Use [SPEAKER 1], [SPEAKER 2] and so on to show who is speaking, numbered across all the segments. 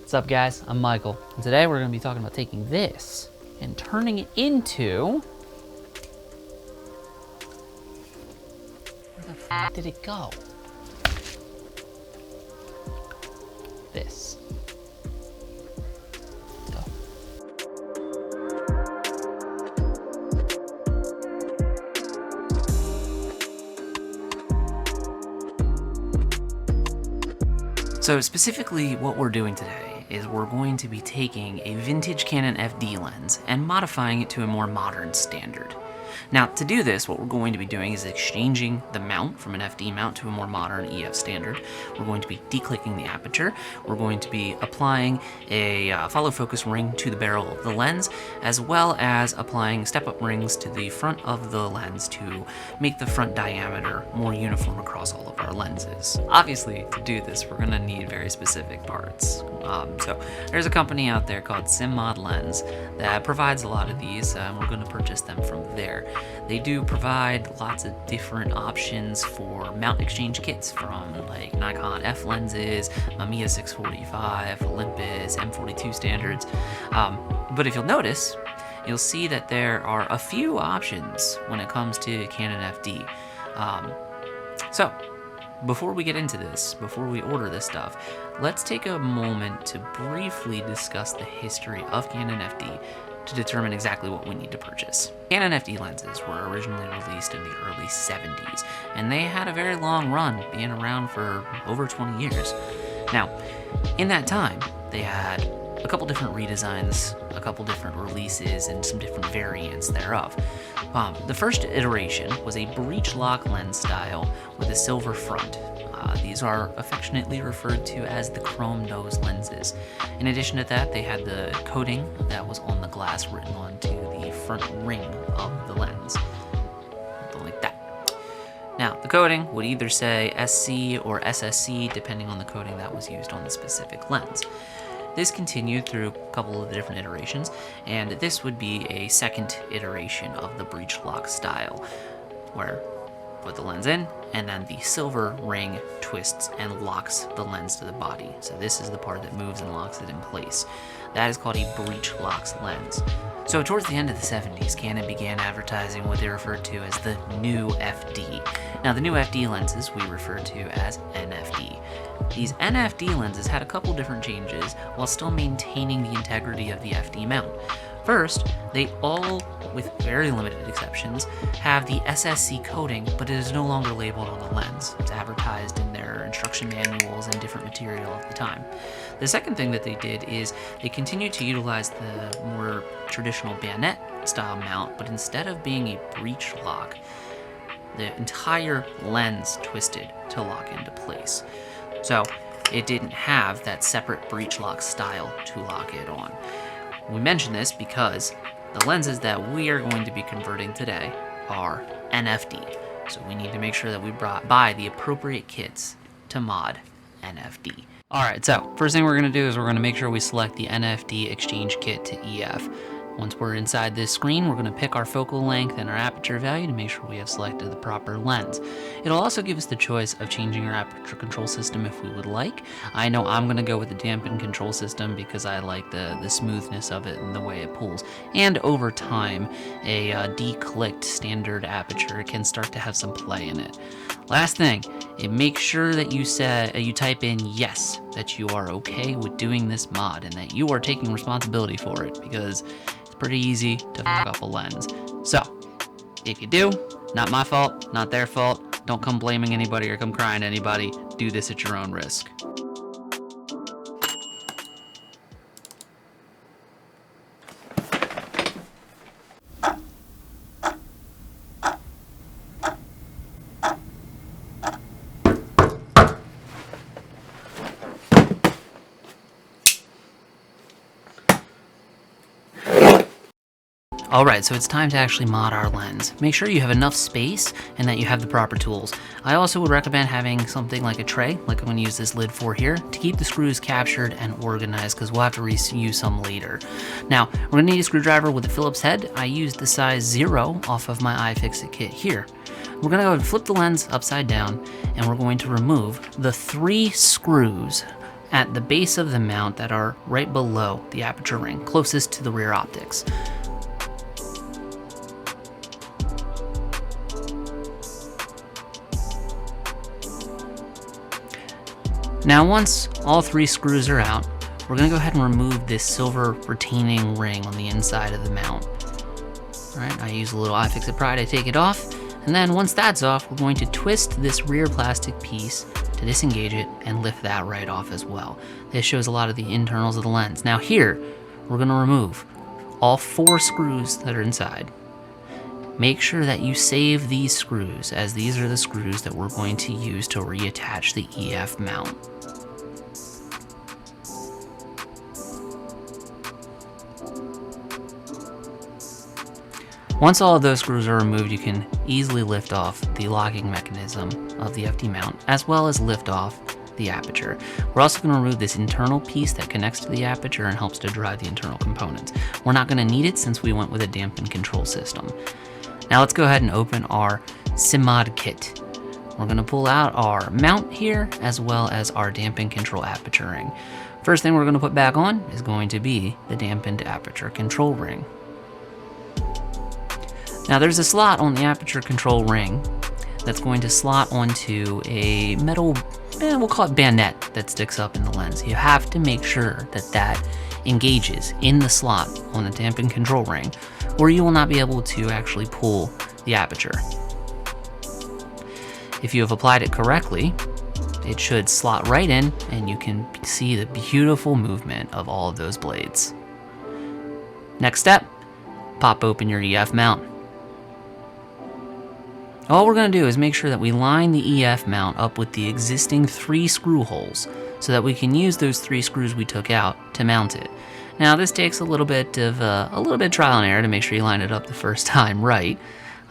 [SPEAKER 1] What's up guys, I'm Michael, and today we're going to be talking about taking this and turning it into... Where the f did it go? This. Go. So specifically what we're doing today is we're going to be taking a vintage Canon FD lens and modifying it to a more modern standard. Now, to do this, what we're going to be doing is exchanging the mount from an FD mount to a more modern EF standard. We're going to be declicking the aperture. We're going to be applying a follow focus ring to the barrel of the lens, as well as applying step-up rings to the front of the lens to make the front diameter more uniform across all of our lenses. Obviously, to do this, we're going to need very specific parts. So there's a company out there called Cinemod lens that provides a lot of these, and we're going to purchase them from there. They do provide lots of different options for mount exchange kits from like Nikon F lenses, Mamiya 645, Olympus, M42 standards. But if you'll notice, you'll see that there are a few options when it comes to Canon FD. So before we get into this, before we order this stuff, let's take a moment to briefly discuss the history of Canon FD to determine exactly what we need to purchase. Canon FD lenses were originally released in the early 70s, and they had a very long run, being around for over 20 years. Now, in that time, they had a couple different redesigns, a couple different releases, and some different variants thereof. The first iteration was a breech lock lens style with a silver front. These are affectionately referred to as the chrome nose lenses. In addition to that, they had the coating that was on the glass written onto the front ring of the lens. Something like that. Now, the coating would either say SC or SSC depending on the coating that was used on the specific lens. This continued through a couple of the different iterations, and this would be a second iteration of the breech lock style, where put the lens in, and then the silver ring twists and locks the lens to the body. So this is the part that moves and locks it in place. That is called a breech locks lens. So towards the end of the 70s, Canon began advertising what they referred to as the new FD. Now the new FD lenses we refer to as NFD. These NFD lenses had a couple different changes while still maintaining the integrity of the FD mount. First, they all, with very limited exceptions, have the SSC coating, but it is no longer labeled on the lens. It's advertised in their instruction manuals and different material at the time. The second thing that they did is they continued to utilize the more traditional bayonet style mount, but instead of being a breech lock, the entire lens twisted to lock into place. So it didn't have that separate breech lock style to lock it on. We mention this because the lenses that we are going to be converting today are NFD. So we need to make sure that we buy the appropriate kits to mod NFD. Alright, so first thing we're going to do is we're going to make sure we select the NFD exchange kit to EF. Once we're inside this screen, we're going to pick our focal length and our aperture value to make sure we have selected the proper lens. It'll also give us the choice of changing our aperture control system if we would like. I know I'm going to go with the dampened control system because I like the smoothness of it and the way it pulls. And over time, a declicked standard aperture can start to have some play in it. Last thing, make sure that you type in yes, that you are okay with doing this mod and that you are taking responsibility for it, because it's pretty easy to fuck up a lens. So, if you do, not my fault, not their fault, don't come blaming anybody or come crying to anybody, do this at your own risk. Alright, so it's time to actually mod our lens. Make sure you have enough space and that you have the proper tools. I also would recommend having something like a tray, like I'm going to use this lid for here, to keep the screws captured and organized, because we'll have to reuse some later. Now, we're going to need a screwdriver with a Phillips head. I used the size 0 off of my iFixit kit here. We're going to go ahead and flip the lens upside down, and we're going to remove the 3 screws at the base of the mount that are right below the aperture ring, closest to the rear optics. Now once all 3 screws are out, we're going to go ahead and remove this silver retaining ring on the inside of the mount. Alright, I use a little iFixit pry to take it off, and then once that's off, we're going to twist this rear plastic piece to disengage it and lift that right off as well. This shows a lot of the internals of the lens. Now here, we're going to remove all 4 screws that are inside. Make sure that you save these screws, as these are the screws that we're going to use to reattach the EF mount. Once all of those screws are removed, you can easily lift off the locking mechanism of the FD mount, as well as lift off the aperture. We're also going to remove this internal piece that connects to the aperture and helps to drive the internal components. We're not going to need it since we went with a dampen control system. Now let's go ahead and open our Cinemod kit. We're going to pull out our mount here, as well as our dampen control aperture ring. First thing we're going to put back on is going to be the dampened aperture control ring. Now there's a slot on the aperture control ring that's going to slot onto a metal, we'll call it bayonet, that sticks up in the lens. You have to make sure that that engages in the slot on the dampen control ring, or you will not be able to actually pull the aperture. If you have applied it correctly, it should slot right in and you can see the beautiful movement of all of those blades. Next step, pop open your EF mount. All we're going to do is make sure that we line the EF mount up with the existing 3 screw holes so that we can use those 3 screws we took out to mount it. Now this takes a little bit of trial and error to make sure you line it up the first time right.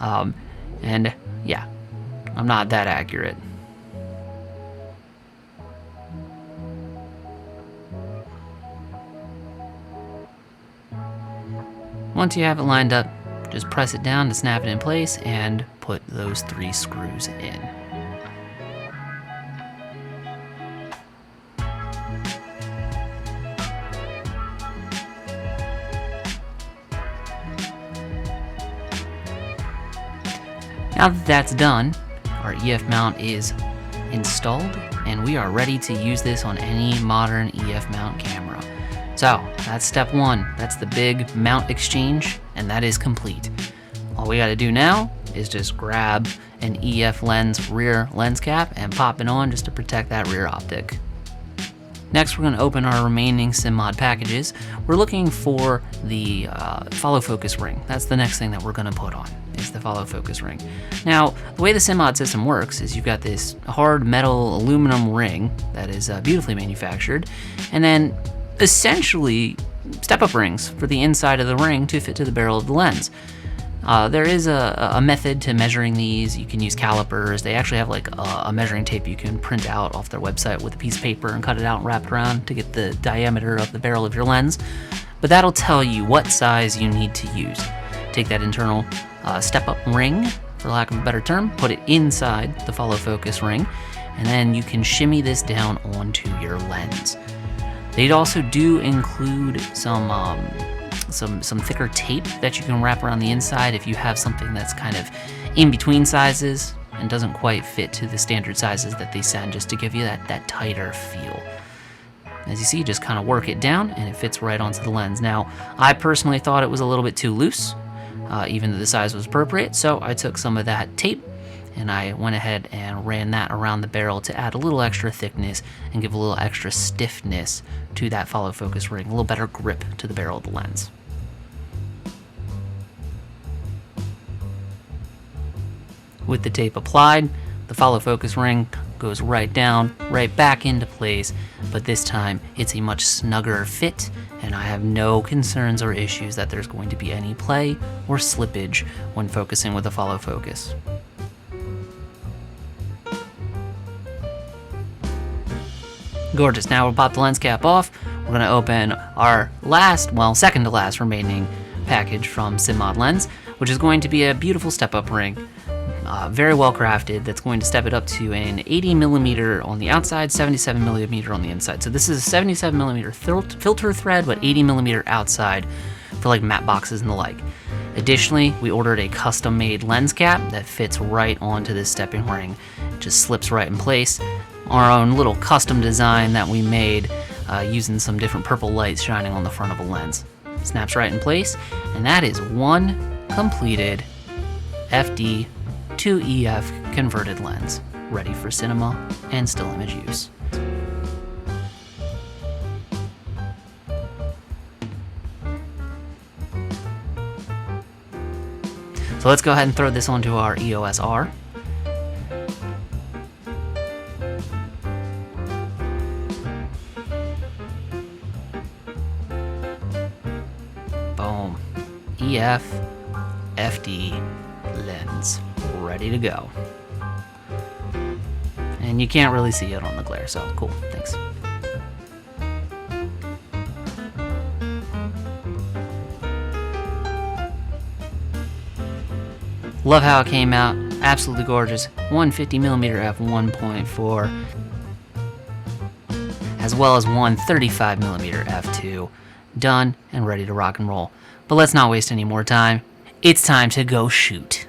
[SPEAKER 1] And yeah, I'm not that accurate. Once you have it lined up, just press it down to snap it in place and put those 3 screws in. Now that that's done, our EF mount is installed and we are ready to use this on any modern EF mount camera. So that's step 1. That's the big mount exchange, and that is complete. All we got to do now is just grab an EF lens rear lens cap and pop it on just to protect that rear optic. Next, we're going to open our remaining Cinemod packages. We're looking for the follow focus ring. That's the next thing that we're going to put on, is the follow focus ring. Now, the way the Cinemod system works is you've got this hard metal aluminum ring that is beautifully manufactured, and then essentially step-up rings for the inside of the ring to fit to the barrel of the lens. There is a method to measuring these. You can use calipers. They actually have like a measuring tape you can print out off their website with a piece of paper and cut it out and wrap it around to get the diameter of the barrel of your lens. But that'll tell you what size you need to use. Take that internal step-up ring, for lack of a better term, put it inside the follow focus ring, and then you can shimmy this down onto your lens. They also do include some thicker tape that you can wrap around the inside if you have something that's kind of in between sizes and doesn't quite fit to the standard sizes that they send, just to give you that tighter feel. As you see, just kind of work it down and it fits right onto the lens. Now, I personally thought it was a little bit too loose, even though the size was appropriate, so I took some of that tape and I went ahead and ran that around the barrel to add a little extra thickness and give a little extra stiffness to that follow focus ring, a little better grip to the barrel of the lens. With the tape applied, the follow focus ring goes right down, right back into place, but this time it's a much snugger fit, and I have no concerns or issues that there's going to be any play or slippage when focusing with the follow focus. Gorgeous. Now we'll pop the lens cap off. We're going to open our second to last remaining package from Cinemod Lens, which is going to be a beautiful step-up ring. very well crafted, that's going to step it up to an 80mm on the outside, 77mm on the inside. So this is a 77mm filter thread, but 80mm outside for like matte boxes and the like. Additionally, we ordered a custom-made lens cap that fits right onto this stepping ring. It just slips right in place. Our own little custom design that we made using some different purple lights shining on the front of a lens. Snaps right in place, and that is one completed FD to EF converted lens, ready for cinema and still image use. So let's go ahead and throw this onto our EOS R. Boom. EF FD lens, ready to go. And you can't really see it on the glare, so cool, thanks. Love how it came out, absolutely gorgeous. 150mm f1.4, as well as one 35mm f2. Done and ready to rock and roll. But let's not waste any more time. It's time to go shoot.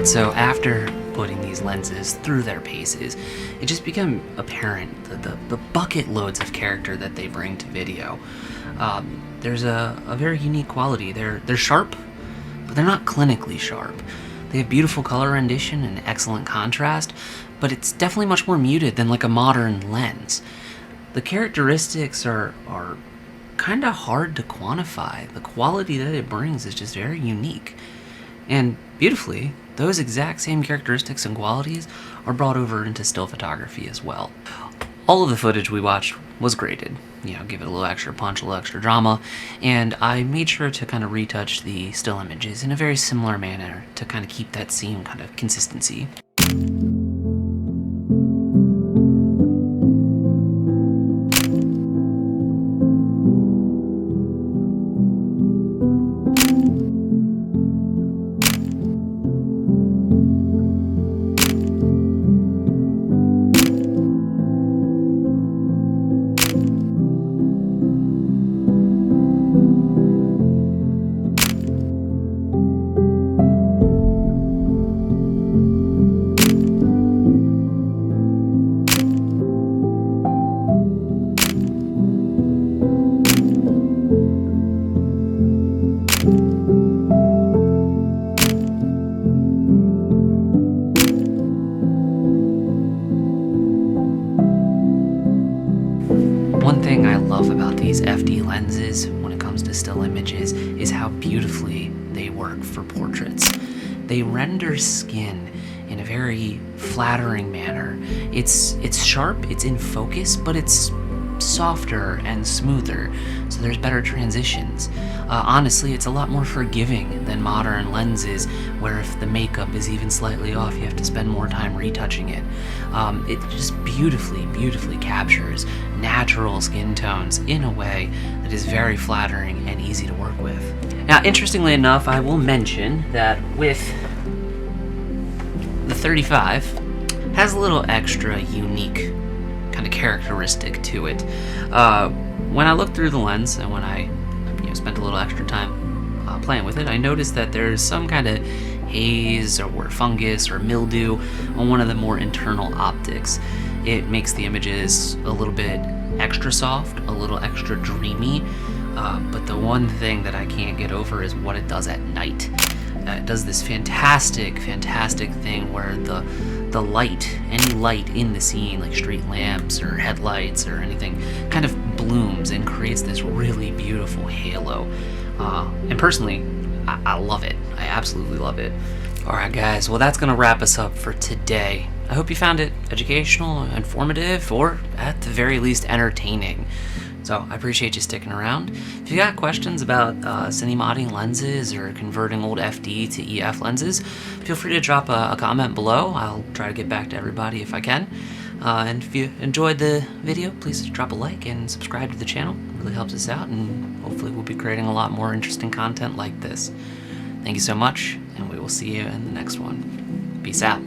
[SPEAKER 1] So after putting these lenses through their paces, it just became apparent the bucket loads of character that they bring to video. There's a very unique quality. They're sharp, but they're not clinically sharp. They have beautiful color rendition and excellent contrast, but it's definitely much more muted than like a modern lens. The characteristics are kind of hard to quantify. The quality that it brings is just very unique. And beautifully, those exact same characteristics and qualities are brought over into still photography as well. All of the footage we watched was graded, give it a little extra punch, a little extra drama, and I made sure to kind of retouch the still images in a very similar manner to kind of keep that same kind of consistency. One thing I love about these FD lenses when it comes to still images is how beautifully they work for portraits. They render skin in a very flattering manner. It's sharp, it's in focus, but it's softer and smoother, so there's better transitions. Honestly, it's a lot more forgiving than modern lenses, where if the makeup is even slightly off, you have to spend more time retouching it. It just beautifully captures natural skin tones in a way that is very flattering and easy to work with. Now, interestingly enough, I will mention that with the 35 has a little extra unique kind of characteristic to it. When I looked through the lens and when I spent a little extra time playing with it, I noticed that there's some kind of haze or fungus or mildew on one of the more internal optics. It makes the images a little bit extra soft, a little extra dreamy, but the one thing that I can't get over is what it does at night. It does this fantastic thing where the light, any light in the scene, like street lamps or headlights or anything, kind of blooms and creates this really beautiful halo. And personally, I love it. I absolutely love it. Alright guys, well that's gonna wrap us up for today. I hope you found it educational, informative, or at the very least entertaining. So I appreciate you sticking around. If you got questions about cinemodding lenses or converting old FD to EF lenses, feel free to drop a comment below. I'll try to get back to everybody if I can. And if you enjoyed the video, please drop a like and subscribe to the channel. It really helps us out, and hopefully we'll be creating a lot more interesting content like this. Thank you so much, and we will see you in the next one. Peace out.